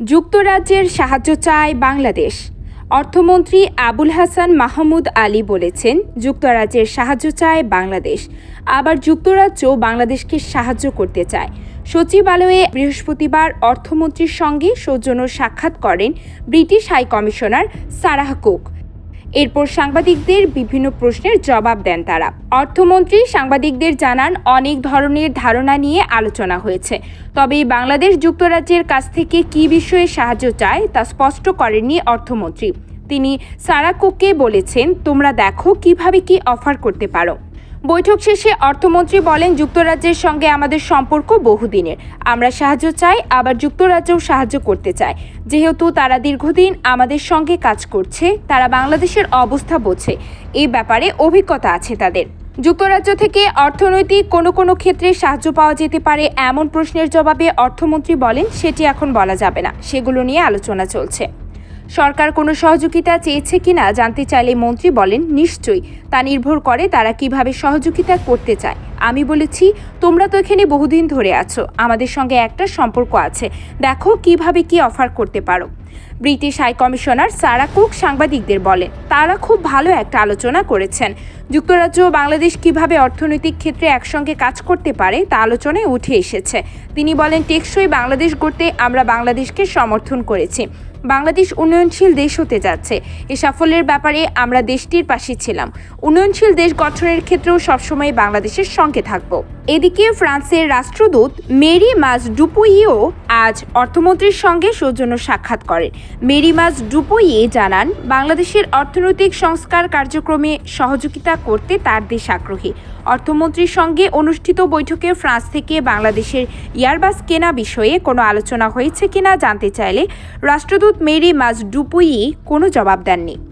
যুক্তরাজ্যের সাহায্য চায় বাংলাদেশ। অর্থমন্ত্রী আবুল হাসান মাহমুদ আলী বলেছেন, যুক্তরাজ্যের সাহায্য চায় বাংলাদেশ। আবার যুক্তরাজ্য বাংলাদেশকে সাহায্য করতে চায়। সচিবালয়ে বৃহস্পতিবার অর্থমন্ত্রীর সঙ্গে সৌজন্য সাক্ষাৎ করেন ব্রিটিশ হাইকমিশনার সারাহ কুক। এরপর সাংবাদিকদের বিভিন্ন প্রশ্নের জবাব দেন তারা। অর্থমন্ত্রী সাংবাদিকদের জানান, অনেক ধরনের ধারণা নিয়ে আলোচনা হয়েছে, তবে বাংলাদেশ যুক্তরাজ্যের কাছ থেকে কী বিষয়ে সাহায্য চায় তা স্পষ্ট করেননি অর্থমন্ত্রী। তিনি সারাহ কুককে বলেছেন, তোমরা দেখো কিভাবে কি অফার করতে পারো। বৈঠক শেষে অর্থমন্ত্রী বলেন, যুক্তরাজ্যের সঙ্গে আমাদের সম্পর্ক বহুদিনের। আমরা সাহায্য চাই, আবার যুক্তরাজ্যও সাহায্য করতে চায়। যেহেতু তারা দীর্ঘদিন আমাদের সঙ্গে কাজ করছে, তারা বাংলাদেশের অবস্থা বোঝে, এই ব্যাপারে অভিজ্ঞতা আছে তাদের। যুক্তরাজ্য থেকে অর্থনৈতিক কোনো ক্ষেত্রে সাহায্য পাওয়া যেতে পারে এমন প্রশ্নের জবাবে অর্থমন্ত্রী বলেন, সেটি এখন বলা যাবে না, সেগুলো নিয়ে আলোচনা চলছে। সরকার কোনো সহযোগিতা চেয়েছে কিনা জানতে চাইলে মন্ত্রী বলেন, নিশ্চয়ই, তা নির্ভর করে তারা কিভাবে সহযোগিতা করতে চায়। আমি বলেছি, তোমরা তো এখানে বহুদিন ধরে আছো, আমাদের সঙ্গে একটা সম্পর্ক আছে, দেখো কিভাবে কি অফার করতে পারো। ব্রিটিশ হাইকমিশনার সারাহ কুক সাংবাদিকদের বলেন, তারা খুব ভালো একটা আলোচনা করেছেন। যুক্তরাজ্য ও বাংলাদেশ কিভাবে অর্থনৈতিক ক্ষেত্রে একসঙ্গে কাজ করতে পারে তা আলোচনায় উঠে এসেছে। তিনি বলেন, টেকসই বাংলাদেশ গড়তে আমরা বাংলাদেশকে সমর্থন করেছি। বাংলাদেশ উন্নয়নশীল দেশ হতে যাচ্ছে, এ সাফল্যের ব্যাপারে আমরা দেশটির পাশে ছিলাম। উন্নয়নশীল দেশ গঠনের ক্ষেত্রেও সবসময় বাংলাদেশের সঙ্গে থাকব। এদিকে ফ্রান্সের রাষ্ট্রদূত মেরি মাজ ডুপুইও আজ অর্থমন্ত্রীর সঙ্গে সৌজন্য সাক্ষাৎ করেন। মেরি মাজ ডুপুইয়ে জানান, বাংলাদেশের অর্থনৈতিক সংস্কার কার্যক্রমে সহযোগিতা করতে তার দেশ আগ্রহী। অর্থমন্ত্রীর সঙ্গে অনুষ্ঠিত বৈঠকে ফ্রান্স থেকে বাংলাদেশের এয়ারবাস কেনা বিষয়ে কোনো আলোচনা হয়েছে কিনা জানতে চাইলে রাষ্ট্রদূত মেরি মাজ ডুপুই কোনো জবাব দেননি।